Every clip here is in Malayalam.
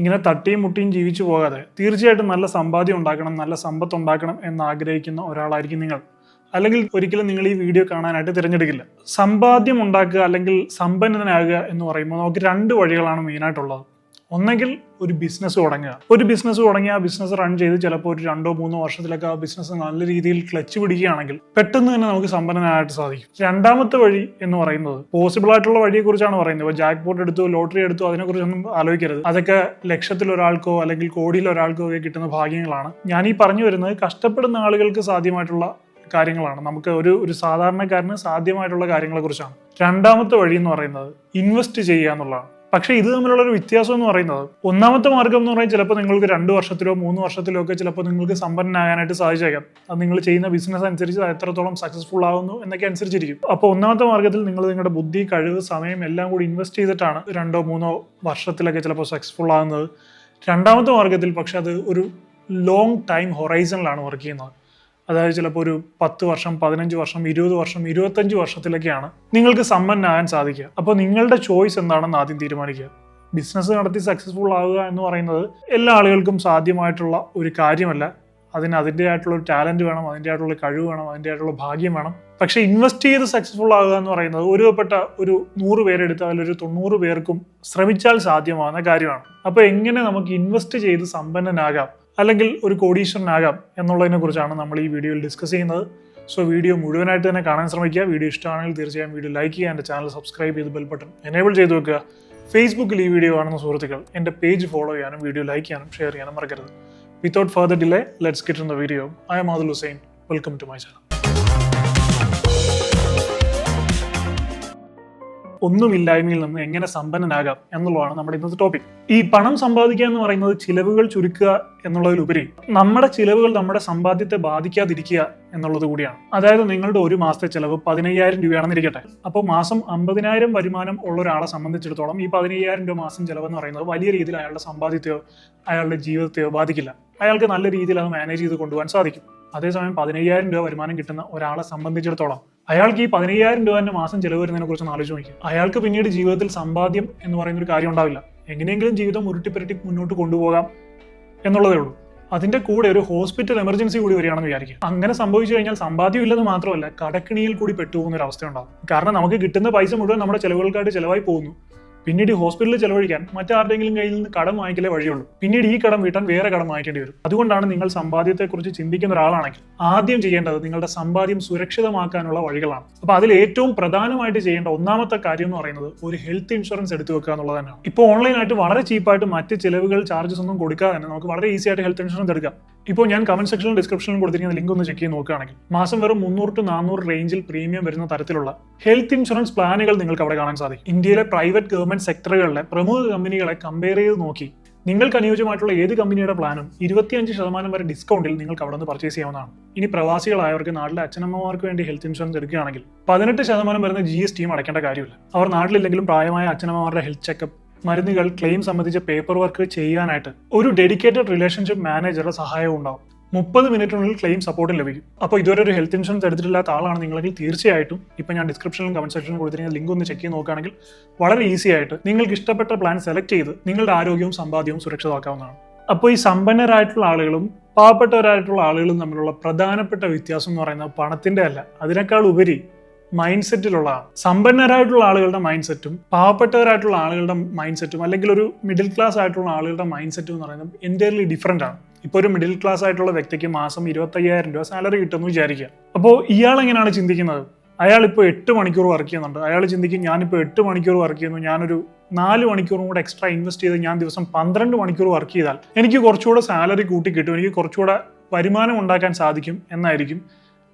ഇങ്ങനെ തട്ടിയും മുട്ടിയും ജീവിച്ചു പോകാതെ തീർച്ചയായിട്ടും നല്ല സമ്പാദ്യം ഉണ്ടാക്കണം, നല്ല സമ്പത്ത് ഉണ്ടാക്കണം എന്ന് ആഗ്രഹിക്കുന്ന ഒരാളായിരിക്കും നിങ്ങൾ. അല്ലെങ്കിൽ ഒരിക്കലും നിങ്ങൾ ഈ വീഡിയോ കാണാനായിട്ട് തിരഞ്ഞെടുക്കില്ല. സമ്പാദ്യം ഉണ്ടാക്കുക അല്ലെങ്കിൽ സമ്പന്നനാകുക എന്ന് പറയുമ്പോൾ നമുക്ക് രണ്ട് വഴികളാണ് മെയിനായിട്ടുള്ളത്. ഒന്നെങ്കിൽ ഒരു ബിസിനസ് തുടങ്ങുക. ഒരു ബിസിനസ് തുടങ്ങി ആ ബിസിനസ് റൺ ചെയ്ത് ചിലപ്പോൾ ഒരു 2-3 വർഷത്തിലൊക്കെ ആ ബിസിനസ് നല്ല രീതിയിൽ ക്ലച്ച് പിടിക്കുകയാണെങ്കിൽ പെട്ടെന്ന് തന്നെ നമുക്ക് സമ്പന്നനായിട്ട് സാധിക്കും. രണ്ടാമത്തെ വഴി എന്ന് പറയുന്നത് പോസിബിൾ ആയിട്ടുള്ള വഴിയെ കുറിച്ചാണ് പറയുന്നത്. ഇപ്പോൾ ജാക്ക് പോട്ട് എടുത്തു, ലോട്ടറി എടുത്തു, അതിനെക്കുറിച്ചൊന്നും ആലോചിക്കരുത്. അതൊക്കെ ലക്ഷത്തിൽ ഒരാൾക്കോ അല്ലെങ്കിൽ കോടിയിൽ ഒരാൾക്കോ ഒക്കെ കിട്ടുന്ന ഭാഗ്യങ്ങളാണ്. ഞാൻ ഈ പറഞ്ഞു വരുന്നത് കഷ്ടപ്പെടുന്ന ആളുകൾക്ക് സാധ്യമായിട്ടുള്ള കാര്യങ്ങളാണ്. നമുക്ക് ഒരു സാധാരണക്കാരന് സാധ്യമായിട്ടുള്ള കാര്യങ്ങളെ കുറിച്ചാണ്. രണ്ടാമത്തെ വഴി എന്ന് പറയുന്നത് ഇൻവെസ്റ്റ് ചെയ്യുക എന്നുള്ളതാണ്. പക്ഷെ ഇത് തമ്മിലുള്ള ഒരു വ്യത്യാസം എന്ന് പറയുന്നത്, ഒന്നാമത്തെ മാർഗം എന്ന് പറയുന്നത് ചിലപ്പോൾ നിങ്ങൾക്ക് 2 വർഷത്തിലോ 3 വർഷത്തിലോ ഒക്കെ ചിലപ്പോൾ നിങ്ങൾക്ക് സമ്പന്നനാകാനായിട്ട് സാധിച്ചേക്കാം. അത് നിങ്ങൾ ചെയ്യുന്ന ബിസിനസ് അനുസരിച്ച് എത്രത്തോളം സക്സസ്ഫുൾ ആകുന്നു എന്നൊക്കെ അനുസരിച്ചിരിക്കും. അപ്പോൾ ഒന്നാമത്തെ മാർഗത്തിൽ നിങ്ങൾ നിങ്ങളുടെ ബുദ്ധി, കഴിവ്, സമയം എല്ലാം കൂടി ഇൻവെസ്റ്റ് ചെയ്തിട്ടാണ് 2-3 വർഷത്തിലൊക്കെ ചിലപ്പോൾ സക്സസ്ഫുൾ ആകുന്നത്. രണ്ടാമത്തെ മാർഗത്തിൽ പക്ഷെ അത് ഒരു ലോങ് ടൈം ഹൊറൈസണിലാണ് വർക്ക് ചെയ്യുന്നത്. അതായത് ചിലപ്പോൾ ഒരു 10 വർഷം, 15 വർഷം, 20 വർഷം, 25 വർഷത്തിലൊക്കെയാണ് നിങ്ങൾക്ക് സമ്പന്നനാകാൻ സാധിക്കുക. അപ്പോൾ നിങ്ങളുടെ ചോയ്സ് എന്താണെന്ന് ആദ്യം തീരുമാനിക്കുക. ബിസിനസ് നടത്തി സക്സസ്ഫുൾ ആവുക എന്ന് പറയുന്നത് എല്ലാ ആളുകൾക്കും സാധ്യമായിട്ടുള്ള ഒരു കാര്യമല്ല. അതിൻ്റെതായിട്ടുള്ള ഒരു ടാലന്റ് വേണം, അതിൻ്റെതായിട്ടുള്ള കഴിവ് വേണം, അതിൻ്റെതായിട്ടുള്ള ഭാഗ്യം വേണം. പക്ഷേ ഇൻവെസ്റ്റ് ചെയ്ത് സക്സസ്ഫുൾ ആകുക എന്ന് പറയുന്നത് ഒരു 100 പേരെടുത്ത് അതിലൊരു 90 പേർക്കും ശ്രമിച്ചാൽ സാധ്യമാകുന്ന കാര്യമാണ്. അപ്പോൾ എങ്ങനെ നമുക്ക് ഇൻവെസ്റ്റ് ചെയ്ത് സമ്പന്നനാകാം അല്ലെങ്കിൽ ഒരു കോടീശ്വരനാകാം എന്നുള്ളതിനെ കുറിച്ചാണ് നമ്മൾ ഈ വീഡിയോയിൽ ഡിസ്കസ് ചെയ്യുന്നത്. സോ വീഡിയോ മുഴുവനായിട്ട് തന്നെ കാണാൻ ശ്രമിക്കുക. വീഡിയോ ഇഷ്ടമാണെങ്കിൽ തീർച്ചയായും വീഡിയോ ലൈക്ക് ചെയ്യുക, എൻ്റെ ചാനൽ സബ്സ്ക്രൈബ് ചെയ്ത് ബെൽ ബട്ടൺ എനേബിൾ ചെയ്ത് വെക്കുക. ഫേസ്ബുക്കിൽ ഈ വീഡിയോ കാണുന്ന സുഹൃത്തുക്കൾ എൻ്റെ പേജ് ഫോളോ ചെയ്യാനും വീഡിയോ ലൈക്ക് ചെയ്യാനും ഷെയർ ചെയ്യാനും മറക്കരുത്. Without further delay, let's get in the video. I am Adil Hussain. Welcome to my channel. ഒന്നുമില്ലായ്മയിൽ നിന്ന് എങ്ങനെ സമ്പന്നനാകാം എന്നുള്ളതാണ് നമ്മുടെ ഇന്നത്തെ ടോപ്പിക്. ഈ പണം സമ്പാദിക്കുക എന്ന് പറയുന്നത് ചിലവുകൾ ചുരുക്കുക എന്നുള്ളതിലുപരി നമ്മുടെ ചിലവുകൾ നമ്മുടെ സമ്പാദ്യത്തെ ബാധിക്കാതിരിക്കുക എന്നുള്ളത് കൂടിയാണ്. അതായത് നിങ്ങളുടെ ഒരു മാസത്തെ ചിലവ് 15,000 രൂപയാണെന്നിരിക്കട്ടെ. അപ്പോൾ മാസം 50,000 വരുമാനം ഉള്ള ഒരാളെ സംബന്ധിച്ചിടത്തോളം ഈ 15,000 രൂപ മാസം ചിലവെന്ന് പറയുന്നത് വലിയ രീതിയിൽ അയാളുടെ സമ്പാദ്യത്തെയോ അയാളുടെ ജീവിതത്തെയോ ബാധിക്കില്ല. അയാൾക്ക് നല്ല രീതിയിൽ അത് മാനേജ് ചെയ്ത് കൊണ്ടുപോകാൻ സാധിക്കും. അതേസമയം 15,000 രൂപ വരുമാനം കിട്ടുന്ന ഒരാളെ സംബന്ധിച്ചിടത്തോളം അയാൾക്ക് ഈ 15,000 രൂപ തന്നെ മാസം ചിലവ് വരുന്നതിനെ കുറിച്ച് ആലോചിച്ച് നോക്കി. അയാൾക്ക് പിന്നീട് ജീവിതത്തിൽ സമ്പാദ്യം എന്ന് പറയുന്ന ഒരു കാര്യം ഉണ്ടാവില്ല. എങ്ങനെയെങ്കിലും ജീവിതം ഉരുട്ടിപ്പുരട്ടി മുന്നോട്ട് കൊണ്ടുപോകാം എന്നുള്ളതേ ഉള്ളൂ. അതിന്റെ കൂടെ ഒരു ഹോസ്പിറ്റൽ എമർജൻസി കൂടി വരികയാണെന്ന് വിചാരിക്കും. അങ്ങനെ സംഭവിച്ചു കഴിഞ്ഞാൽ സമ്പാദ്യം ഇല്ലെന്ന് മാത്രമല്ല, കടക്കിണിയിൽ കൂടി പെട്ടുപോകുന്ന ഒരു അവസ്ഥ ഉണ്ടാകും. കാരണം നമുക്ക് കിട്ടുന്ന പൈസ മുഴുവൻ നമ്മുടെ ചിലവുകൾക്കായിട്ട് ചിലവായി പോകുന്നു. പിന്നീട് ഹോസ്പിറ്റലിൽ ചെലവഴിക്കാൻ മറ്റാരുടെങ്കിലും കയ്യിൽ നിന്ന് കടം വാങ്ങിക്കലേ വഴിയുള്ളൂ. പിന്നീട് ഈ കടം വീട്ടാൻ വേറെ കടം വാങ്ങിക്കേണ്ടി വരും. അതുകൊണ്ടാണ് നിങ്ങൾ സമ്പാദ്യത്തെക്കുറിച്ച് ചിന്തിക്കുന്ന ഒരാളാണെങ്കിൽ ആദ്യം ചെയ്യേണ്ടത് നിങ്ങളുടെ സമ്പാദ്യം സുരക്ഷിതമാക്കാനുള്ള വഴികളാണ്. അപ്പൊ അതിൽ ഏറ്റവും പ്രധാനമായിട്ട് ചെയ്യേണ്ട ഒന്നാമത്തെ കാര്യം എന്ന് പറയുന്നത് ഒരു ഹെൽത്ത് ഇൻഷുറൻസ് എടുത്തു വെക്കുക എന്നുള്ളത് തന്നെയാണ്. ഇപ്പോൾ ഓൺലൈനായിട്ട് വളരെ ചീപ്പായിട്ട് മറ്റ് ചിലവുകൾ, ചാർജസ് ഒന്നും കൊടുക്കാതെ തന്നെ നമുക്ക് വളരെ ഈസി ആയിട്ട് ഹെൽത്ത് ഇൻഷുറൻസ് എടുക്കാം. ഇപ്പോൾ ഞാൻ കമന്റ് സെക്ഷനിലും ഡിസ്ക്രിപ്ഷനിലും കൊടുത്തിരിക്കുന്ന ലിങ്ക് ഒന്ന് ചെക്ക് ചെയ്ത് നോക്കുകയാണെങ്കിൽ മാസം വെറും 300-400 റേഞ്ചിൽ പ്രീമിയം വരുന്ന തരത്തിലുള്ള ഹെൽത്ത് ഇൻഷുറൻസ് പ്ലാനുകൾ നിങ്ങൾക്ക് അവിടെ കാണാൻ സാധിക്കും. ഇന്ത്യയിലെ പ്രൈവറ്റ് ഗവൺമെന്റ് സെക്ടറുകളിലെ പ്രമുഖ കമ്പനികളെ കമ്പയർ ചെയ്ത് നോക്കി നിങ്ങൾക്ക് അനുയോജ്യമായിട്ടുള്ള ഏത് കമ്പനിയുടെ പ്ലാനും 25% വരെ ഡിസ്കൗണ്ടിൽ നിങ്ങൾക്ക് അവിടെ നിന്ന് പർച്ചേസ് ചെയ്യാവുന്നതാണ്. ഇനി പ്രവാസികളായവർക്ക് നാട്ടിലെ അച്ഛനമ്മമാർക്ക് വേണ്ടി ഹെൽത്ത് ഇൻഷുറൻസ് എടുക്കുകയാണെങ്കിൽ 18% വരുന്ന GST അടയ്ക്കേണ്ട കാര്യമില്ല. അവർ നാട്ടിലില്ലെങ്കിലും പ്രായമായ അച്ഛനമ്മമാരുടെ ഹെൽത്ത് ചെക്കപ്പ്, മരുന്നുകൾ, ക്ലെയിം സംബന്ധിച്ച പേപ്പർ വർക്ക് ചെയ്യാനായിട്ട് ഒരു ഡെഡിക്കേറ്റഡ് റിലേഷൻഷിപ്പ് മാനേജറുടെ സഹായവും ഉണ്ടാവും. 30 മിനിറ്റിനുള്ളിൽ ക്ലെയിം സപ്പോർട്ടും ലഭിക്കും. അപ്പോൾ ഇതുവരെ ഒരു ഹെൽത്ത് ഇൻഷുറൻസ് എടുത്തിട്ടില്ലാത്ത ആളാണ് നിങ്ങളെങ്കിൽ തീർച്ചയായിട്ടും ഇപ്പം ഞാൻ ഡിസ്ക്രിപ്ഷനിലും കമന്റ് സെക്ഷനിലും കൊടുത്തിരിക്കുന്ന ലിങ്ക് ഒന്ന് ചെക്ക് ചെയ്ത് നോക്കുകയാണെങ്കിൽ വളരെ ഈസി ആയിട്ട് നിങ്ങൾക്ക് ഇഷ്ടപ്പെട്ട പ്ലാൻ സെലക്ട് ചെയ്ത് നിങ്ങളുടെ ആരോഗ്യവും സമ്പാദ്യവും സുരക്ഷിതമാക്കാവുന്നതാണ്. അപ്പോൾ ഈ സമ്പന്നരായിട്ടുള്ള ആളുകളും പാവപ്പെട്ടവരായിട്ടുള്ള ആളുകളും തമ്മിലുള്ള പ്രധാനപ്പെട്ട വ്യത്യാസം എന്ന് പറയുന്നത് പണത്തിന്റെ അല്ല, അതിനേക്കാൾ ഉപരി മൈൻഡ് സെറ്റിലുള്ളതാണ്. സമ്പന്നരായിട്ടുള്ള ആളുകളുടെ മൈൻഡ് സെറ്റും പാവപ്പെട്ടവരായിട്ടുള്ള ആളുകളുടെ മൈൻഡ് സെറ്റും അല്ലെങ്കിൽ ഒരു മിഡിൽ ക്ലാസ് ആയിട്ടുള്ള ആളുകളുടെ മൈൻഡ് സെറ്റും എന്ന് പറയുന്നത് എൻറ്റയർലി ഡിഫറെൻ്റ് ആണ്. ഇപ്പോൾ ഒരു മിഡിൽ ക്ലാസ് ആയിട്ടുള്ള വ്യക്തിക്ക് മാസം 25,000 രൂപ സാലറി കിട്ടുമെന്ന് വിചാരിക്കുക. അപ്പോൾ ഇയാൾ എങ്ങനെയാണ് ചിന്തിക്കുന്നത്? അയാൾ ഇപ്പോൾ 8 മണിക്കൂർ വർക്ക് ചെയ്യുന്നുണ്ട്. അയാൾ ചിന്തിക്കും, ഞാനിപ്പോൾ 8 മണിക്കൂർ വർക്ക് ചെയ്യുന്നു, ഞാനൊരു 4 മണിക്കൂറും കൂടെ എക്സ്ട്രാ ഇൻവെസ്റ്റ് ചെയ്ത് ഞാൻ ദിവസം 12 മണിക്കൂർ വർക്ക് ചെയ്താൽ എനിക്ക് കുറച്ചുകൂടെ സാലറി കൂട്ടി കിട്ടും, എനിക്ക് കുറച്ചുകൂടെ വരുമാനം ഉണ്ടാക്കാൻ സാധിക്കും എന്നായിരിക്കും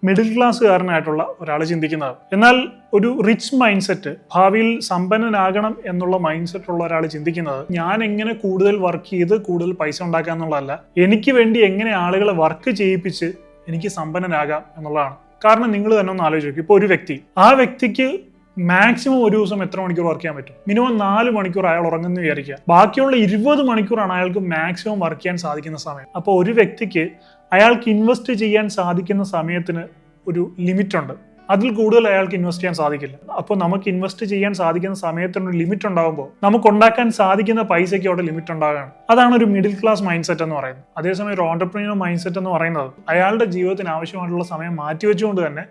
മിഡിൽ ക്ലാസ്സുകാരനായിട്ടുള്ള ഒരാൾ ചിന്തിക്കുന്നത്. എന്നാൽ ഒരു റിച്ച് മൈൻഡ് സെറ്റ്, ഭാവിയിൽ സമ്പന്നനാകണം എന്നുള്ള മൈൻഡ് സെറ്റ് ഉള്ള ഒരാൾ ചിന്തിക്കുന്നത് ഞാൻ എങ്ങനെ കൂടുതൽ വർക്ക് ചെയ്ത് കൂടുതൽ പൈസ ഉണ്ടാക്കുക എന്നുള്ളതല്ല, എനിക്ക് വേണ്ടി എങ്ങനെ ആളുകളെ വർക്ക് ചെയ്യിപ്പിച്ച് എനിക്ക് സമ്പന്നനാകാം എന്നുള്ളതാണ്. കാരണം നിങ്ങൾ തന്നെ ഒന്ന് ആലോചിച്ച് നോക്കും, ഇപ്പോൾ ഒരു വ്യക്തി, ആ വ്യക്തിക്ക് മാക്സിമം ഒരു ദിവസം എത്ര മണിക്കൂർ വർക്ക് ചെയ്യാൻ പറ്റും? മിനിമം 4 മണിക്കൂർ അയാൾ ഉറങ്ങുന്നു വിചാരിക്കുക. ബാക്കിയുള്ള 20 മണിക്കൂറാണ് അയാൾക്ക് മാക്സിമം വർക്ക് ചെയ്യാൻ സാധിക്കുന്ന സമയം. അപ്പോൾ ഒരു വ്യക്തിക്ക് അയാൾക്ക് ഇൻവെസ്റ്റ് ചെയ്യാൻ സാധിക്കുന്ന സമയത്തിന് ഒരു ലിമിറ്റ് ഉണ്ട്. അതിൽ കൂടുതൽ അയാൾക്ക് ഇൻവെസ്റ്റ് ചെയ്യാൻ സാധിക്കില്ല. അപ്പോൾ നമുക്ക് ഇൻവെസ്റ്റ് ചെയ്യാൻ സാധിക്കുന്ന സമയത്തിനൊരു ലിമിറ്റ് ഉണ്ടാകുമ്പോൾ നമുക്ക് ഉണ്ടാക്കാൻ സാധിക്കുന്ന പൈസയ്ക്ക് അവിടെ ലിമിറ്റ് ഉണ്ടാകുകയാണ്. അതാണ് ഒരു മിഡിൽ ക്ലാസ് മൈൻഡ് സെറ്റ് എന്ന് പറയുന്നത്. അതേസമയം ഒരു ഓണ്ടർപ്രീനിയർ മൈൻഡ് സെറ്റ് എന്ന് പറയുന്നത് അയാളുടെ ജീവിതത്തിന് ആവശ്യമായിട്ടുള്ള സമയം മാറ്റിവെച്ചുകൊണ്ട് തന്നെ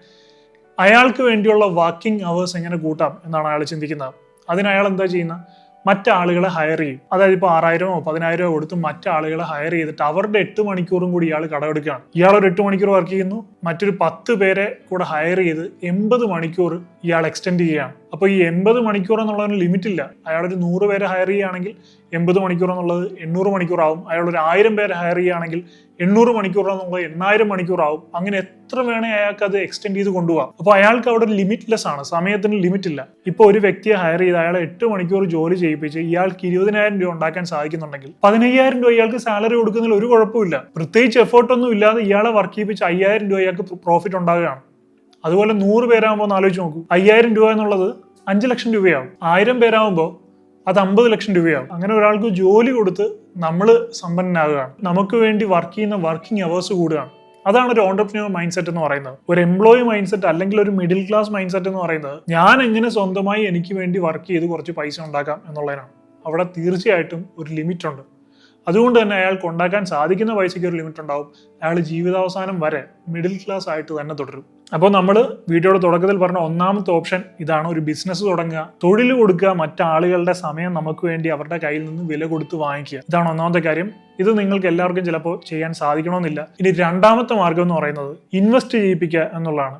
അയാൾക്ക് വേണ്ടിയുള്ള വർക്കിംഗ് അവേഴ്സ് എങ്ങനെ കൂട്ടാം എന്നാണ് അയാൾ ചിന്തിക്കുന്നത്. അതിന് അയാൾ എന്താ ചെയ്യുന്നത്? മറ്റാളുകളെ ഹയർ ചെയ്യും. അതായത് ഇപ്പോൾ 6000 10,000 കൊടുത്ത് മറ്റാളുകളെ ഹയർ ചെയ്തിട്ട് അവരുടെ 8 മണിക്കൂറും കൂടി ഇയാൾ കടമെടുക്കുകയാണ്. ഇയാൾ ഒരു 8 മണിക്കൂർ വർക്ക് ചെയ്യുന്നു, മറ്റൊരു 10 പേരെ കൂടെ ഹയർ ചെയ്ത് 80 മണിക്കൂർ ഇയാൾ എക്സ്റ്റെൻഡ് ചെയ്യുകയാണ്. അപ്പോൾ ഈ 80 മണിക്കൂർ എന്നുള്ളതിന് ലിമിറ്റ് ഇല്ല. അയാളൊരു 100 പേരെ ഹയർ ചെയ്യുകയാണെങ്കിൽ 80 മണിക്കൂർ എന്നുള്ളത് 800 മണിക്കൂറാവും. അയാളൊരു 1000 പേരെ ഹയർ ചെയ്യുകയാണെങ്കിൽ 800 മണിക്കൂർ എന്നുള്ളത് 8000 മണിക്കൂറാവും. അങ്ങനെ എത്ര വേണേ അയാൾക്ക് അത് എക്സ്റ്റെൻഡ് ചെയ്ത് കൊണ്ടുപോകാം. അപ്പോൾ അയാൾക്ക് അവിടെ ലിമിറ്റ്ലെസ് ആണ്, സമയത്തിന് ലിമിറ്റ് ഇല്ല. ഇപ്പോൾ ഒരു വ്യക്തിയെ ഹയർ ചെയ്ത് അയാളെ 8 മണിക്കൂർ ജോലി ചെയ്യിപ്പിച്ച് ഇയാൾക്ക് 20,000 രൂപ ഉണ്ടാക്കാൻ സാധിക്കുന്നുണ്ടെങ്കിൽ 15,000 രൂപ ഇയാൾക്ക് സാലറി കൊടുക്കുന്നതിൽ ഒരു കുഴപ്പമില്ല. പ്രത്യേകിച്ച് എഫേർട്ടൊന്നും ഇല്ലാതെ ഇയാളെ വർക്ക് ചെയ്യിപ്പിച്ച് 5,000 രൂപ ഇയാൾക്ക് പ്രോഫിറ്റ് ഉണ്ടാകുകയാണ്. അതുപോലെ 100 പേരാകുമ്പോൾ ഒന്ന് ആലോചിച്ച് നോക്കൂ. 5,000 രൂപ എന്നുള്ളത് 5 ലക്ഷം രൂപയാവും. 1000 പേരാകുമ്പോൾ അത് 50 ലക്ഷം രൂപയാവും. അങ്ങനെ ഒരാൾക്ക് ജോലി കൊടുത്ത് നമ്മൾ സമ്പന്നനാകുകയാണ്. നമുക്ക് വേണ്ടി വർക്ക് ചെയ്യുന്ന വർക്കിംഗ് അവേഴ്സ് കൂടുകയാണ്. അതാണ് ഒരു ഓണ്ടർപ്രീനിയർ മൈൻഡ് സെറ്റ് എന്ന് പറയുന്നത്. ഒരു എംപ്ലോയി മൈൻഡ് സെറ്റ് അല്ലെങ്കിൽ ഒരു മിഡിൽ ക്ലാസ് മൈൻഡ് സെറ്റ് എന്ന് പറയുന്നത് ഞാൻ എങ്ങനെ സ്വന്തമായി എനിക്ക് വേണ്ടി വർക്ക് ചെയ്ത് കുറച്ച് പൈസ ഉണ്ടാക്കാം എന്നുള്ളതിനാണ്. അവിടെ തീർച്ചയായിട്ടും ഒരു ലിമിറ്റ് ഉണ്ട്. അതുകൊണ്ട് തന്നെ അയാൾക്ക് ഉണ്ടാക്കാൻ സാധിക്കുന്ന പൈസയ്ക്ക് ഒരു ലിമിറ്റ് ഉണ്ടാവും. അയാൾ ജീവിതാവസാനം വരെ മിഡിൽ ക്ലാസ് ആയിട്ട് തന്നെ തുടരും. അപ്പോൾ നമ്മൾ വീഡിയോയുടെ തുടക്കത്തിൽ പറഞ്ഞ ഒന്നാമത്തെ ഓപ്ഷൻ ഇതാണ്. ഒരു ബിസിനസ് തുടങ്ങുക, തൊഴിൽ കൊടുക്കുക, മറ്റാളുകളുടെ സമയം നമുക്ക് വേണ്ടി അവരുടെ കയ്യിൽ നിന്ന് വില കൊടുത്ത് വാങ്ങിക്കുക. ഇതാണ് ഒന്നാമത്തെ കാര്യം. ഇത് നിങ്ങൾക്ക് എല്ലാവർക്കും ചിലപ്പോൾ ചെയ്യാൻ സാധിക്കണമെന്നില്ല. ഇനി രണ്ടാമത്തെ മാർഗം എന്ന് പറയുന്നത് ഇൻവെസ്റ്റ് ചെയ്യിപ്പിക്കുക എന്നുള്ളതാണ്.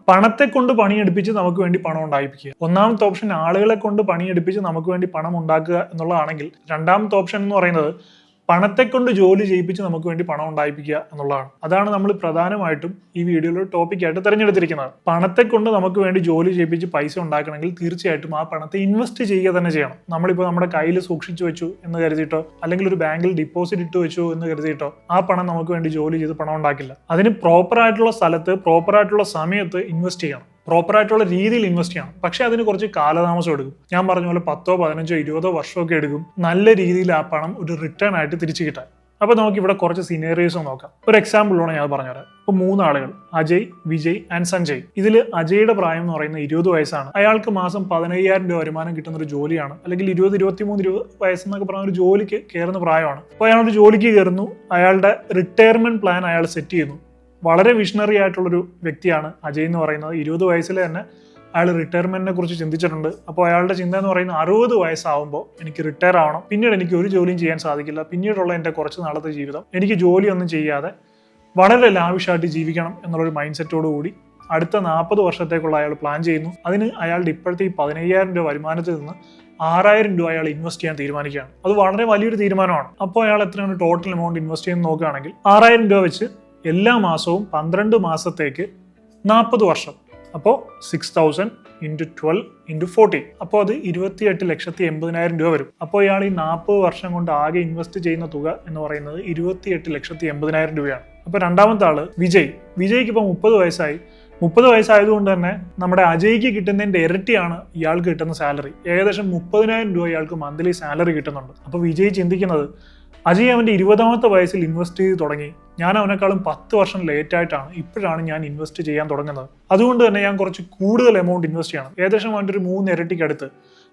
പണത്തെ കൊണ്ട് പണിയെടുപ്പിച്ച് നമുക്ക് വേണ്ടി പണം ഉണ്ടായിപ്പിക്കുക. ഒന്നാമത്തെ ഓപ്ഷൻ ആളുകളെ കൊണ്ട് പണിയെടുപ്പിച്ച് നമുക്ക് വേണ്ടി പണം ഉണ്ടാക്കുക എന്നുള്ളതാണെങ്കിൽ, രണ്ടാമത്തെ ഓപ്ഷൻ എന്ന് പറയുന്നത് പണത്തെ കൊണ്ട് ജോലി ചെയ്യിപ്പിച്ച് നമുക്ക് വേണ്ടി പണം ഉണ്ടായിപ്പിക്കുക എന്നുള്ളതാണ്. അതാണ് നമ്മൾ പ്രധാനമായിട്ടും ഈ വീഡിയോയിൽ ടോപ്പിക്കായിട്ട് തിരഞ്ഞെടുത്തിരിക്കുന്നത്. പണത്തെ കൊണ്ട് നമുക്ക് വേണ്ടി ജോലി ചെയ്യിപ്പിച്ച് പൈസ ഉണ്ടാക്കണമെങ്കിൽ തീർച്ചയായിട്ടും ആ പണത്തെ ഇൻവെസ്റ്റ് ചെയ്യുക തന്നെ ചെയ്യണം. നമ്മളിപ്പോൾ നമ്മുടെ കയ്യിൽ സൂക്ഷിച്ചു വെച്ചു എന്ന് കരുതിയിട്ടോ അല്ലെങ്കിൽ ഒരു ബാങ്കിൽ ഡിപ്പോസിറ്റ് ഇട്ട് വെച്ചു എന്ന് കരുതിയിട്ടോ ആ പണം നമുക്ക് വേണ്ടി ജോലി ചെയ്ത് പണം ഉണ്ടാക്കില്ല. അതിന് പ്രോപ്പറായിട്ടുള്ള സ്ഥലത്ത് പ്രോപ്പറായിട്ടുള്ള സമയത്ത് ഇൻവെസ്റ്റ് ചെയ്യണം, പ്രോപ്പറായിട്ടുള്ള രീതിയിൽ ഇൻവെസ്റ്റ് ചെയ്യണം. പക്ഷെ അതിന് കുറച്ച് കാലതാമസം എടുക്കും. ഞാൻ പറഞ്ഞ പോലെ 10, 15, 20 വർഷമൊക്കെ എടുക്കും നല്ല രീതിയിൽ ആ പണം ഒരു റിട്ടേൺ ആയിട്ട് തിരിച്ചു കിട്ടാൻ. അപ്പോൾ നമുക്ക് ഇവിടെ കുറച്ച് സിനേറിയോസ് നോക്കാം. ഒരു എക്സാമ്പിളാണ് ഞാൻ പറഞ്ഞുതരാം. ഇപ്പോൾ 3 ആളുകൾ, അജയ്, വിജയ് ആൻഡ് സഞ്ജയ്. ഇതിൽ അജയുടെ പ്രായം എന്ന് പറയുന്നത് 20 വയസ്സാണ്. അയാൾക്ക് മാസം 15,000 രൂപ വരുമാനം കിട്ടുന്ന ഒരു ജോലിയാണ്. അല്ലെങ്കിൽ 20, 23, 20 വയസ്സെന്നൊക്കെ പറഞ്ഞ ഒരു ജോലിക്ക് കയറുന്ന പ്രായമാണ്. അപ്പോൾ അയാളൊരു ജോലിക്ക് കയറുന്നു. അയാളുടെ റിട്ടയർമെന്റ് പ്ലാൻ അയാൾ സെറ്റ് ചെയ്യുന്നു. വളരെ വിഷണറി ആയിട്ടുള്ളൊരു വ്യക്തിയാണ് അജയ് എന്ന് പറയുന്നത്. 20 വയസ്സിൽ തന്നെ അയാൾ റിട്ടയർമെന്റിനെ കുറിച്ച് ചിന്തിച്ചിട്ടുണ്ട്. അപ്പോൾ അയാളുടെ ചിന്ത എന്ന് പറയുന്നത് 60 വയസ്സാവുമ്പോൾ എനിക്ക് റിട്ടയർ ആവണം, പിന്നീട് എനിക്ക് ഒരു ജോലിയും ചെയ്യാൻ സാധിക്കില്ല, പിന്നീടുള്ള എൻ്റെ കുറച്ച് നാളത്തെ ജീവിതം എനിക്ക് ജോലിയൊന്നും ചെയ്യാതെ വളരെ ലാവിഷായിട്ട് ജീവിക്കണം എന്നുള്ളൊരു മൈൻഡ് സെറ്റോടു കൂടി അടുത്ത 40 വർഷത്തേക്കുള്ള അയാൾ പ്ലാൻ ചെയ്യുന്നു. അതിന് അയാളുടെ ഇപ്പോഴത്തെ ഈ 15,000 രൂപ വരുമാനത്തിൽ നിന്ന് 6,000 രൂപ അയാൾ ഇൻവെസ്റ്റ് ചെയ്യാൻ തീരുമാനിക്കുകയാണ്. അത് വളരെ വലിയൊരു തീരുമാനമാണ്. അപ്പോൾ അയാൾ എത്രയാണ് ടോട്ടൽ എമൗണ്ട് ഇൻവെസ്റ്റ് ചെയ്യുന്നത് നോക്കുകയാണെങ്കിൽ 6,000 രൂപ വെച്ച് എല്ലാ മാസവും 12 മാസത്തേക്ക് 40 വർഷം. അപ്പോൾ 6,000 × 12 × 40. അപ്പോൾ അത് 28,80,000 രൂപ വരും. അപ്പോൾ ഇയാൾ ഈ 40 വർഷം കൊണ്ട് ആകെ ഇൻവെസ്റ്റ് ചെയ്യുന്ന തുക എന്ന് പറയുന്നത് 28,80,000 രൂപയാണ്. അപ്പോൾ രണ്ടാമത്തെ ആള് വിജയ്ക്ക് ഇപ്പോൾ 30 വയസ്സായി. 30 വയസ്സായതുകൊണ്ട് തന്നെ നമ്മുടെ അജയ്ക്ക് കിട്ടുന്നതിൻ്റെ ഇരട്ടിയാണ് ഇയാൾക്ക് കിട്ടുന്ന സാലറി. ഏകദേശം 30,000 രൂപ ഇയാൾക്ക് മന്ത്ലി സാലറി കിട്ടുന്നുണ്ട്. അപ്പോൾ വിജയ് ചിന്തിക്കുന്നത് അജയ് അവൻ്റെ 20ാമത്തെ വയസ്സിൽ ഇൻവെസ്റ്റ് ചെയ്ത് തുടങ്ങി. ഞാൻ അവനേക്കാളും 10 വർഷം ലേറ്റ് ആയിട്ടാണ് ഇപ്പോഴാണ് ഞാൻ ഇൻവെസ്റ്റ് ചെയ്യാൻ തുടങ്ങുന്നത്. അതുകൊണ്ട് തന്നെ ഞാൻ കുറച്ച് കൂടുതൽ എമൗണ്ട് ഇൻവെസ്റ്റ് ചെയ്യണം. ഏകദേശം അവൻ്റെ ഒരു 3 ഇരട്ടിക്ക് അടുത്ത്,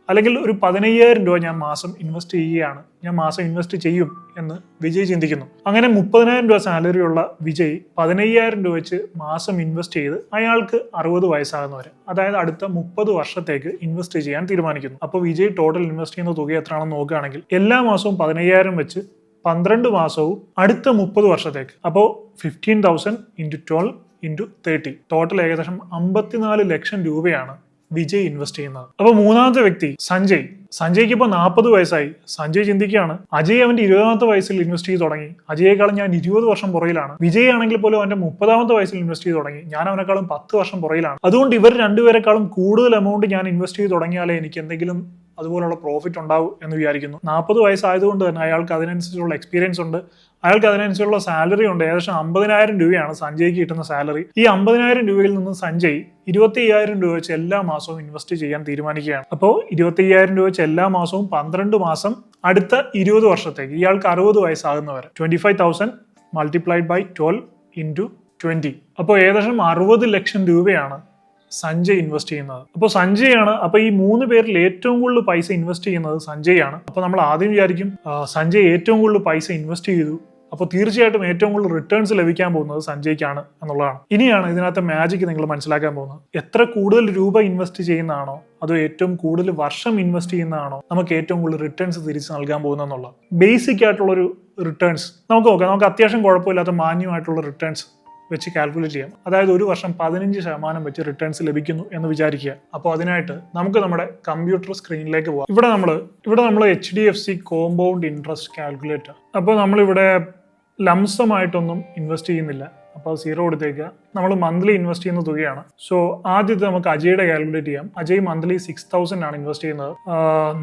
അല്ലെങ്കിൽ ഒരു 15,000 രൂപ ഞാൻ മാസം ഇൻവെസ്റ്റ് ചെയ്യുകയാണ്, ഞാൻ മാസം ഇൻവെസ്റ്റ് ചെയ്യും എന്ന് വിജയ് ചിന്തിക്കുന്നു. അങ്ങനെ 30,000 രൂപ സാലറി ഉള്ള വിജയ് 15,000 രൂപ വെച്ച് മാസം ഇൻവെസ്റ്റ് ചെയ്ത് അയാൾക്ക് 60 വയസ്സാകുന്നവരെ, അതായത് അടുത്ത 30 വർഷത്തേക്ക് ഇൻവെസ്റ്റ് ചെയ്യാൻ തീരുമാനിക്കുന്നു. അപ്പോൾ വിജയ് ടോട്ടൽ ഇൻവെസ്റ്റ് ചെയ്യുന്ന തുക എത്രയാണെന്ന് നോക്കുകയാണെങ്കിൽ എല്ലാ മാസവും 15,000 വെച്ച് 12 മാസവും അടുത്ത 30 വർഷത്തേക്ക്. അപ്പോൾ 15,000 × 12 × 30. ടോട്ടൽ ഏകദേശം 54 ലക്ഷം രൂപയാണ് വിജയ് ഇൻവെസ്റ്റ് ചെയ്യുന്നത്. അപ്പോൾ മൂന്നാമത്തെ വ്യക്തി സഞ്ജയ്ക്ക് ഇപ്പോൾ 40 വയസ്സായി. സഞ്ജയ് ചിന്തിക്കുകയാണ് അജയ് അവന്റെ 20ാമത്തെ വയസ്സിൽ ഇൻവെസ്റ്റ് ചെയ്ത് തുടങ്ങി. അജയേക്കാളും ഞാൻ 20 വർഷം പുറയിലാണ്. വിജയ് ആണെങ്കിൽ പോലും അവന്റെ 30ാമത്തെ വയസ്സിൽ ഇൻവെസ്റ്റ് ചെയ്ത് തുടങ്ങി. ഞാൻ അവനേക്കാളും 10 വർഷം പുറയിലാണ്. അതുകൊണ്ട് ഇവർ രണ്ടുപേരെക്കാളും കൂടുതൽ എമൗണ്ട് ഞാൻ ഇൻവെസ്റ്റ് ചെയ്ത് തുടങ്ങിയാലേ എനിക്ക് എന്തെങ്കിലും അതുപോലുള്ള പ്രോഫിറ്റ് ഉണ്ടാവും എന്ന് വിചാരിക്കുന്നു. 40 വയസ്സായതുകൊണ്ട് തന്നെ അയാൾക്ക് അതിനനുസരിച്ചുള്ള എക്സ്പീരിയൻസ് ഉണ്ട്, അയാൾക്ക് അതിനനുസരിച്ചുള്ള സാലറി ഉണ്ട്. ഏകദേശം 50,000 രൂപയാണ് സഞ്ജയ്ക്ക് കിട്ടുന്ന സാലറി. ഈ 50,000 രൂപയിൽ നിന്ന് സഞ്ജയ് 25,000 രൂപ വെച്ച് എല്ലാ മാസവും ഇൻവെസ്റ്റ് ചെയ്യാൻ തീരുമാനിക്കുകയാണ്. അപ്പോൾ 25,000 രൂപ വെച്ച് എല്ലാ മാസവും 12 മാസം അടുത്ത 20 വർഷത്തേക്ക്, ഇയാൾക്ക് 60 വയസ്സാകുന്നവരെ 25,000 × 12 × 20. അപ്പോൾ ഏകദേശം 60 ലക്ഷം രൂപയാണ് സഞ്ജയ് ഇൻവെസ്റ്റ് ചെയ്യുന്നത്. അപ്പോൾ സഞ്ജയ് ആണ്. അപ്പോൾ ഈ 3 പേരിൽ ഏറ്റവും കൂടുതൽ പൈസ ഇൻവെസ്റ്റ് ചെയ്യുന്നത് സഞ്ജയ് ആണ്. അപ്പോൾ നമ്മൾ ആദ്യം വിചാരിക്കും സഞ്ജയ് ഏറ്റവും കൂടുതൽ പൈസ ഇൻവെസ്റ്റ് ചെയ്തു, അപ്പോൾ തീർച്ചയായിട്ടും ഏറ്റവും കൂടുതൽ റിട്ടേൺസ് ലഭിക്കാൻ പോകുന്നത് സഞ്ജയ്ക്കാണ് എന്നുള്ളതാണ്. ഇനിയാണ് ഇതിനകത്ത് മാജിക് നിങ്ങൾ മനസ്സിലാക്കാൻ പോകുന്നത്. എത്ര കൂടുതൽ രൂപ ഇൻവെസ്റ്റ് ചെയ്യുന്നതാണോ അതോ ഏറ്റവും കൂടുതൽ വർഷം ഇൻവെസ്റ്റ് ചെയ്യുന്നതാണോ നമുക്ക് ഏറ്റവും കൂടുതൽ റിട്ടേൺസ് തിരിച്ച് നൽകാൻ പോകുന്നത് എന്നുള്ള ബേസിക് ആയിട്ടുള്ളൊരു റിട്ടേൺസ് നമുക്ക് നോക്കാം. നമുക്ക് അത്യാവശ്യം കുഴപ്പമില്ലാത്ത മാന്യമായിട്ടുള്ള റിട്ടേൺസ് വെച്ച് കാൽക്കുലേറ്റ് ചെയ്യാം. അതായത് ഒരു വർഷം 15% വെച്ച് റിട്ടേൺസ് ലഭിക്കുന്നു എന്ന് വിചാരിക്കുക. അപ്പോൾ അതിനായിട്ട് നമുക്ക് നമ്മുടെ കമ്പ്യൂട്ടർ സ്ക്രീനിലേക്ക് പോകാം. ഇവിടെ നമ്മൾ HDFC കോമ്പൗണ്ട് ഇൻട്രസ്റ്റ് കാൽക്കുലേറ്റർ. അപ്പോൾ നമ്മളിവിടെ ലംസമായിട്ടൊന്നും ഇൻവെസ്റ്റ് ചെയ്യുന്നില്ല. അപ്പോൾ 0 കൊടുത്തേക്കുക. നമ്മൾ മന്ത്ലി ഇൻവെസ്റ്റ് ചെയ്യുന്ന തുകയാണ്. സോ ആദ്യത്തെ നമുക്ക് അജയുടെ കാൽക്കുലേറ്റ് ചെയ്യാം. അജയ് മന്ത്ലി 6000 ആണ് ഇൻവെസ്റ്റ് ചെയ്യുന്നത്.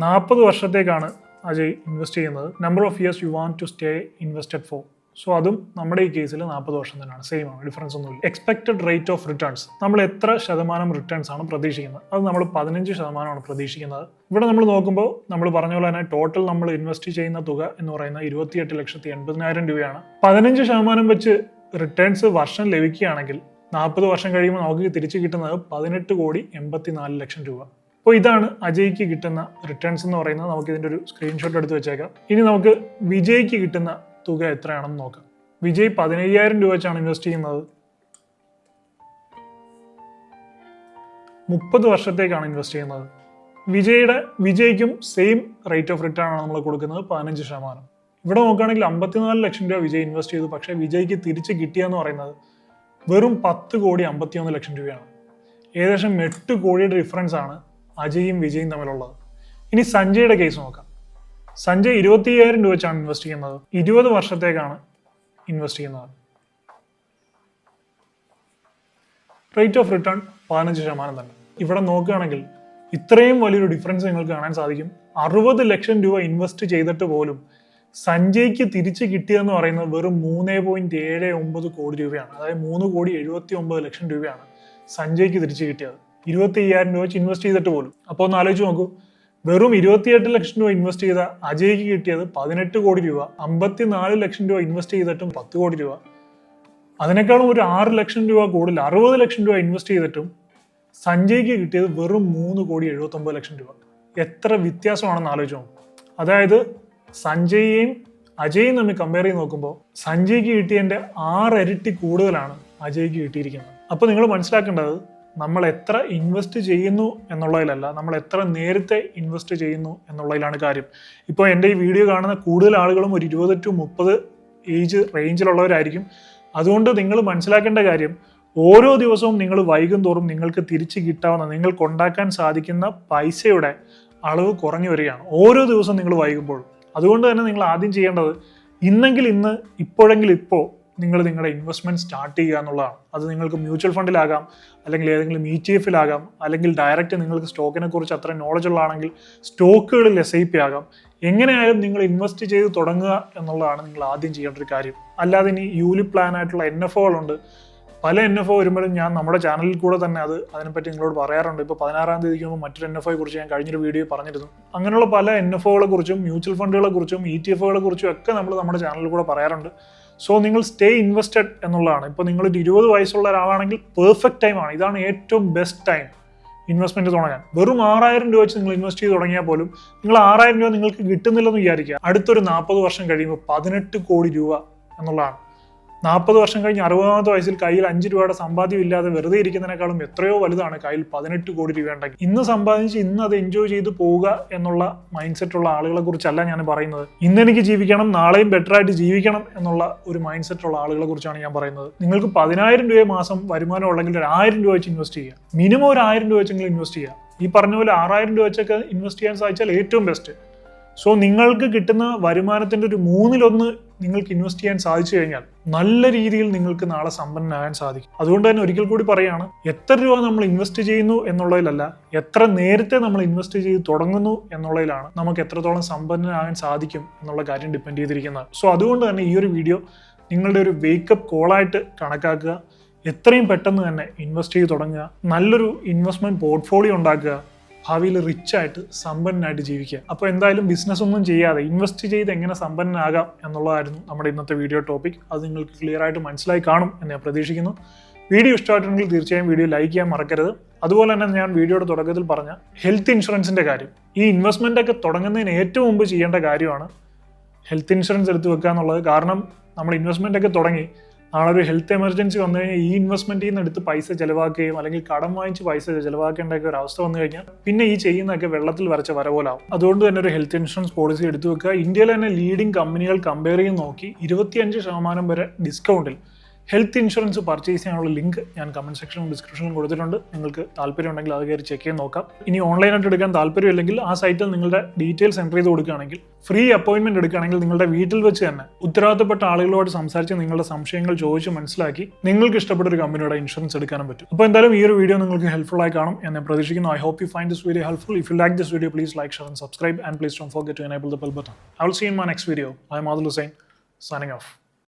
40 വർഷത്തേക്കാണ് അജയ് ഇൻവെസ്റ്റ് ചെയ്യുന്നത്. Number of years you want to stay invested for. So അതും നമ്മുടെ ഈ കേസിൽ 40 വർഷം തന്നെയാണ്. സെയിം ആണ്, ഡിഫറൻസ് ഒന്നുമില്ല. എക്സ്പെക്റ്റഡ് റേറ്റ് ഓഫ് റിട്ടേൺസ്, നമ്മൾ എത്ര ശതമാനം റിട്ടേൺസ് ആണ് പ്രതീക്ഷിക്കുന്നത്? അത് നമ്മൾ 15% പ്രതീക്ഷിക്കുന്നത്. ഇവിടെ നമ്മൾ നോക്കുമ്പോൾ നമ്മൾ പറഞ്ഞ പോലെ തന്നെ ടോട്ടൽ നമ്മൾ ഇൻവെസ്റ്റ് ചെയ്യുന്ന തുക എന്ന് പറയുന്നത് 28,80,000 രൂപയാണ്. 15% വെച്ച് റിട്ടേൺസ് വർഷം ലഭിക്കുകയാണെങ്കിൽ 40 വർഷം കഴിയുമ്പോൾ നമുക്ക് തിരിച്ചു കിട്ടുന്നത് 18,84,00,000 രൂപ. അപ്പോൾ ഇതാണ് അജയ്ക്ക് കിട്ടുന്ന റിട്ടേൺസ് എന്ന് പറയുന്നത്. നമുക്ക് ഇതിൻ്റെ ഒരു സ്ക്രീൻഷോട്ട് എടുത്ത് വെച്ചേക്കാം. ഇനി നമുക്ക് വിജയ്ക്ക് കിട്ടുന്ന തുക എത്രയാണെന്ന് നോക്കാം. വിജയ് 15,000 രൂപ വെച്ചാണ് ഇൻവെസ്റ്റ് ചെയ്യുന്നത്. 30 വർഷത്തേക്കാണ് ഇൻവെസ്റ്റ് ചെയ്യുന്നത്. വിജയ്ക്കും സെയിം റേറ്റ് ഓഫ് റിട്ടേൺ ആണ് നമ്മൾ കൊടുക്കുന്നത്, 15%. ഇവിടെ നോക്കുകയാണെങ്കിൽ 54,00,000 രൂപ വിജയ് ഇൻവെസ്റ്റ് ചെയ്തു. പക്ഷേ വിജയ്ക്ക് തിരിച്ച് കിട്ടിയെന്ന് പറയുന്നത് വെറും 10,51,00,000 രൂപയാണ്. ഏകദേശം 8 കോടിയുടെ ഡിഫറൻസ് ആണ് അജയും വിജയും തമ്മിലുള്ളത്. ഇനി സഞ്ജയുടെ കേസ് നോക്കാം. സഞ്ജയ് 25,000 രൂപ വെച്ചാണ് ഇൻവെസ്റ്റ് ചെയ്യുന്നത്. 20 വർഷത്തേക്കാണ് ഇൻവെസ്റ്റ് ചെയ്യുന്നത്. റേറ്റ് ഓഫ് റിട്ടേൺ 15% തന്നെ. ഇവിടെ നോക്കുകയാണെങ്കിൽ ഇത്രയും വലിയൊരു ഡിഫറൻസ് നിങ്ങൾക്ക് കാണാൻ സാധിക്കും. 60 ലക്ഷം രൂപ ഇൻവെസ്റ്റ് ചെയ്തിട്ട് പോലും സഞ്ജയ്ക്ക് തിരിച്ച് കിട്ടിയതെന്ന് പറയുന്നത് വെറും 3.79 കോടി രൂപയാണ്. അതായത് 3,79,00,000 രൂപയാണ് സഞ്ജയ്ക്ക് തിരിച്ച് കിട്ടിയത്. 25,000 രൂപ വെച്ച് ഇൻവെസ്റ്റ് ചെയ്തിട്ട് പോലും. അപ്പോൾ ഒന്ന് ആലോചിച്ച് നോക്കൂ, വെറും 28 ലക്ഷം രൂപ ഇൻവെസ്റ്റ് ചെയ്ത അജയ്ക്ക് കിട്ടിയത് 18 കോടി രൂപ. 54 ലക്ഷം രൂപ ഇൻവെസ്റ്റ് ചെയ്തിട്ടും 10 കോടി രൂപ. അതിനേക്കാളും ഒരു 6 ലക്ഷം രൂപ കൂടുതൽ 60 ലക്ഷം രൂപ ഇൻവെസ്റ്റ് ചെയ്തിട്ടും സഞ്ജയ്ക്ക് കിട്ടിയത് വെറും 3,79,00,000 രൂപ. എത്ര വ്യത്യാസമാണെന്ന് ആലോചിച്ചു നോക്കും. അതായത് സഞ്ജയെയും അജയും തമ്മിൽ കമ്പയർ ചെയ്ത് നോക്കുമ്പോൾ സഞ്ജയ്ക്ക് കിട്ടിയതിൻ്റെ 6 ഇരട്ടി കൂടുതലാണ് അജയ്ക്ക് കിട്ടിയിരിക്കുന്നത്. അപ്പോൾ നിങ്ങൾ മനസ്സിലാക്കേണ്ടത് നമ്മൾ എത്ര ഇൻവെസ്റ്റ് ചെയ്യുന്നു എന്നുള്ളതിലല്ല, നമ്മൾ എത്ര നേരത്തെ ഇൻവെസ്റ്റ് ചെയ്യുന്നു എന്നുള്ളതിലാണ് കാര്യം. ഇപ്പോൾ എൻ്റെ ഈ വീഡിയോ കാണുന്ന കൂടുതൽ ആളുകളും ഒരു 20 to 30 ഏജ് റേഞ്ചിലുള്ളവരായിരിക്കും. അതുകൊണ്ട് നിങ്ങൾ മനസ്സിലാക്കേണ്ട കാര്യം, ഓരോ ദിവസവും നിങ്ങൾ വൈകും തോറും നിങ്ങൾക്ക് തിരിച്ച് കിട്ടാവുന്ന, നിങ്ങൾക്ക് ഉണ്ടാക്കാൻ സാധിക്കുന്ന പൈസയുടെ അളവ് കുറഞ്ഞു വരികയാണ് ഓരോ ദിവസവും നിങ്ങൾ വൈകുമ്പോൾ. അതുകൊണ്ട് തന്നെ നിങ്ങൾ ആദ്യം ചെയ്യേണ്ടത് ഇന്നെങ്കിൽ ഇന്ന്, ഇപ്പോഴെങ്കിൽ ഇപ്പോൾ നിങ്ങൾ നിങ്ങളുടെ ഇൻവെസ്റ്റ്മെൻറ്റ് സ്റ്റാർട്ട് ചെയ്യുക എന്നുള്ളതാണ്. അത് നിങ്ങൾക്ക് മ്യൂച്വൽ ഫണ്ടിലാകാം, അല്ലെങ്കിൽ ഏതെങ്കിലും ETF-ലാകാം, അല്ലെങ്കിൽ ഡയറക്റ്റ് നിങ്ങൾക്ക് സ്റ്റോക്കിനെ കുറിച്ച് അത്ര നോളജ് ഉള്ളതാണെങ്കിൽ സ്റ്റോക്കുകളിൽ SIP ആകാം. എങ്ങനെയായാലും നിങ്ങൾ ഇൻവെസ്റ്റ് ചെയ്ത് തുടങ്ങുക എന്നുള്ളതാണ് നിങ്ങൾ ആദ്യം ചെയ്യേണ്ട ഒരു കാര്യം. അല്ലാതെ ഇനി യൂലിപ്പ് പ്ലാൻ ആയിട്ടുള്ള NFOകളുണ്ട്. പല NFO വരുമ്പോഴും ഞാൻ നമ്മുടെ ചാനലിൽ കൂടെ തന്നെ അതിനെപ്പറ്റി നിങ്ങളോട് പറയാറുണ്ട്. ഇപ്പോൾ 16-ാം തീയതിക്ക് മറ്റൊരു NFOയെ കുറിച്ച് ഞാൻ കഴിഞ്ഞൊരു വീഡിയോ പറഞ്ഞിരുന്നു. അങ്ങനെയുള്ള പല NFOകളെ കുറിച്ചും മ്യൂച്വൽ ഫണ്ടുകളെ കുറിച്ചും ETF-കളെ കുറിച്ചും ഒക്കെ നമ്മൾ നമ്മുടെ ചാനലിൽ കൂടെ പറയാറുണ്ട്. സോ നിങ്ങൾ സ്റ്റേ ഇൻവെസ്റ്റഡ് എന്നുള്ളതാണ്. ഇപ്പോൾ നിങ്ങളൊരു 20 വയസ്സുള്ള ഒരാളാണെങ്കിൽ പെർഫെക്റ്റ് ടൈമാണ്. ഇതാണ് ഏറ്റവും ബെസ്റ്റ് ടൈം ഇൻവെസ്റ്റ്മെന്റ് തുടങ്ങാൻ. വെറും 6,000 രൂപ വെച്ച് നിങ്ങൾ ഇൻവെസ്റ്റ് ചെയ്ത് തുടങ്ങിയാൽ പോലും നിങ്ങൾ 6,000 രൂപ നിങ്ങൾക്ക് കിട്ടുന്നില്ലെന്ന് വിചാരിക്കുക. അടുത്തൊരു 40 വർഷം കഴിയുമ്പോൾ 18 കോടി രൂപ എന്നുള്ളതാണ്. 40 വർഷം കഴിഞ്ഞ് 60-ാമത്തെ വയസ്സിൽ കയ്യിൽ 5 രൂപയുടെ സമ്പാദ്യം ഇല്ലാതെ വെറുതെ ഇരിക്കുന്നതിനേക്കാളും എത്രയോ വലുതാണ് കയ്യിൽ 18 കോടി രൂപ ഉണ്ടെങ്കിൽ. ഇന്ന് സമ്പാദിച്ച് ഇന്ന് അത് എൻജോയ് ചെയ്ത് പോവുക എന്നുള്ള മൈൻഡ് സെറ്റ് ഉള്ള ആളുകളെ കുറിച്ചല്ല ഞാൻ പറയുന്നത്. ഇന്ന് എനിക്ക് ജീവിക്കണം, നാളെയും ബെറ്റർ ആയിട്ട് ജീവിക്കണം എന്നുള്ള ഒരു മൈൻഡ് സെറ്റ് ഉള്ള ആളുകളെ കുറിച്ചാണ് ഞാൻ പറയുന്നത്. നിങ്ങൾക്ക് 10,000 രൂപ മാസം വരുമാനം ഉണ്ടെങ്കിൽ ഒരു 1,000 രൂപ വെച്ച് ഇൻവെസ്റ്റ് ചെയ്യുക. മിനിമം ഒരു 1,000 രൂപ വെച്ചെങ്കിലും ഇൻവെസ്റ്റ് ചെയ്യുക. ഈ പറഞ്ഞ പോലെ 6,000 രൂപ വെച്ചൊക്കെ ഇൻവെസ്റ്റ് ചെയ്യാൻ സാധിച്ചാൽ ഏറ്റവും ബെസ്റ്റ്. സോ നിങ്ങൾക്ക് കിട്ടുന്ന വരുമാനത്തിൻ്റെ ഒരു 1/3 നിങ്ങൾക്ക് ഇൻവെസ്റ്റ് ചെയ്യാൻ സാധിച്ചു കഴിഞ്ഞാൽ നല്ല രീതിയിൽ നിങ്ങൾക്ക് നാളെ സമ്പന്നനാകാൻ സാധിക്കും. അതുകൊണ്ട് തന്നെ ഒരിക്കൽ കൂടി പറയുകയാണ്, എത്ര രൂപ നമ്മൾ ഇൻവെസ്റ്റ് ചെയ്യുന്നു എന്നുള്ളതിലല്ല, എത്ര നേരത്തെ നമ്മൾ ഇൻവെസ്റ്റ് ചെയ്ത് തുടങ്ങുന്നു എന്നുള്ളതിലാണ് നമുക്ക് എത്രത്തോളം സമ്പന്നനാകാൻ സാധിക്കും എന്നുള്ള കാര്യം ഡിപ്പെൻഡ് ചെയ്തിരിക്കുന്നത്. സോ അതുകൊണ്ട് തന്നെ ഈ ഒരു വീഡിയോ നിങ്ങളുടെ ഒരു വേക്കപ്പ് കോളായിട്ട് കണക്കാക്കുക. എത്രയും പെട്ടെന്ന് തന്നെ ഇൻവെസ്റ്റ് ചെയ്ത് തുടങ്ങുക. നല്ലൊരു ഇൻവെസ്റ്റ്മെന്റ് പോർട്ട്ഫോളിയോ ഉണ്ടാക്കുക. ഭാവിയിൽ റിച്ചായിട്ട് സമ്പന്നനായിട്ട് ജീവിക്കുക. അപ്പോൾ എന്തായാലും ബിസിനസ് ഒന്നും ചെയ്യാതെ ഇൻവെസ്റ്റ് ചെയ്ത് എങ്ങനെ സമ്പന്നനാകാം എന്നുള്ളതായിരുന്നു നമ്മുടെ ഇന്നത്തെ വീഡിയോ ടോപ്പിക്. അത് നിങ്ങൾക്ക് ക്ലിയർ ആയിട്ട് മനസ്സിലായി കാണും എന്ന് ഞാൻ പ്രതീക്ഷിക്കുന്നു. വീഡിയോ ഇഷ്ടമായിട്ടുണ്ടെങ്കിൽ തീർച്ചയായും വീഡിയോ ലൈക്ക് ചെയ്യാൻ മറക്കരുത്. അതുപോലെ തന്നെ ഞാൻ വീഡിയോയുടെ തുടക്കത്തിൽ പറഞ്ഞ ഹെൽത്ത് ഇൻഷുറൻസിന്റെ കാര്യം, ഈ ഇൻവെസ്റ്റ്മെന്റ് ഒക്കെ തുടങ്ങുന്നതിന് ഏറ്റവും മുമ്പ് ചെയ്യേണ്ട കാര്യമാണ് ഹെൽത്ത് ഇൻഷുറൻസ് എടുത്തു വെക്കുക എന്നുള്ളത്. കാരണം നമ്മൾ ഇൻവെസ്റ്റ്മെന്റ് ഒക്കെ തുടങ്ങി നാളെ ഒരു ഹെൽത്ത് എമർജൻസി വന്നു കഴിഞ്ഞാൽ ഈ ഇൻവെസ്റ്റ്മെന്റിൽ നിന്ന് എടുത്ത് പൈസ ചെലവാക്കുകയും അല്ലെങ്കിൽ കടം വാങ്ങിച്ച് പൈസ ചെലവാക്കേണ്ട ഒരു അവസ്ഥ വന്നു കഴിഞ്ഞാൽ പിന്നെ ഈ ചെയ്യുന്നതൊക്കെ വെള്ളത്തിൽ വരച്ച വര പോലാവും. അതുകൊണ്ട് തന്നെ ഒരു ഹെൽത്ത് ഇൻഷുറൻസ് പോളിസി എടുത്തു വെക്കുക. ഇന്ത്യയിലെ തന്നെ ലീഡിംഗ് കമ്പനികൾ കമ്പയർ ചെയ്ത് നോക്കി 25% വരെ ഡിസ്കൗണ്ടിൽ ഹെൽത്ത് ഇൻഷുറൻസ് പർച്ചേസ് ചെയ്യാനുള്ള ലിങ്ക് ഞാൻ കമന്റ് സെക്ഷനിലും ഡിസ്ക്രിപ്ഷനിലും കൊടുത്തിട്ടുണ്ട്. നിങ്ങൾക്ക് താല്പര്യം ഉണ്ടെങ്കിൽ അത് കയറി ചെക്ക് ചെയ്ത് നോക്കാം. ഇനി ഓൺലൈനായിട്ട് എടുക്കാൻ താല്പര്യമില്ലെങ്കിൽ ആ സൈറ്റിൽ നിങ്ങളുടെ ഡീറ്റെയിൽസ് എൻ്റർ ചെയ്ത് കൊടുക്കുകയാണെങ്കിൽ ഫ്രീ അപ്പോയിന്റ്മെന്റ് എടുക്കുകയാണെങ്കിൽ നിങ്ങളുടെ വീട്ടിൽ വെച്ച് തന്നെ ഉത്തരവാദിത്തപ്പെട്ട ആളുകളോട് സംസാരിച്ച് നിങ്ങളുടെ സംശയങ്ങൾ ചോദിച്ച് മനസ്സിലാക്കി നിങ്ങൾക്ക് ഇഷ്ടപ്പെട്ട ഒരു കമ്പനിയുടെ ഇൻഷുറൻസ് എടുക്കാനും പറ്റും. അപ്പോൾ എന്തായാലും ഈ ഒരു വീഡിയോ നിങ്ങൾക്ക് ഹെൽപ്ഫുൾ ആയി കാണും എന്ന് പ്രതീക്ഷിക്കുന്നു. I hope you find this video helpful. If you like this video please like, share and subscribe, and please don't forget to enable the bell button. I will see you in my next video. I am Adil Hussain signing off.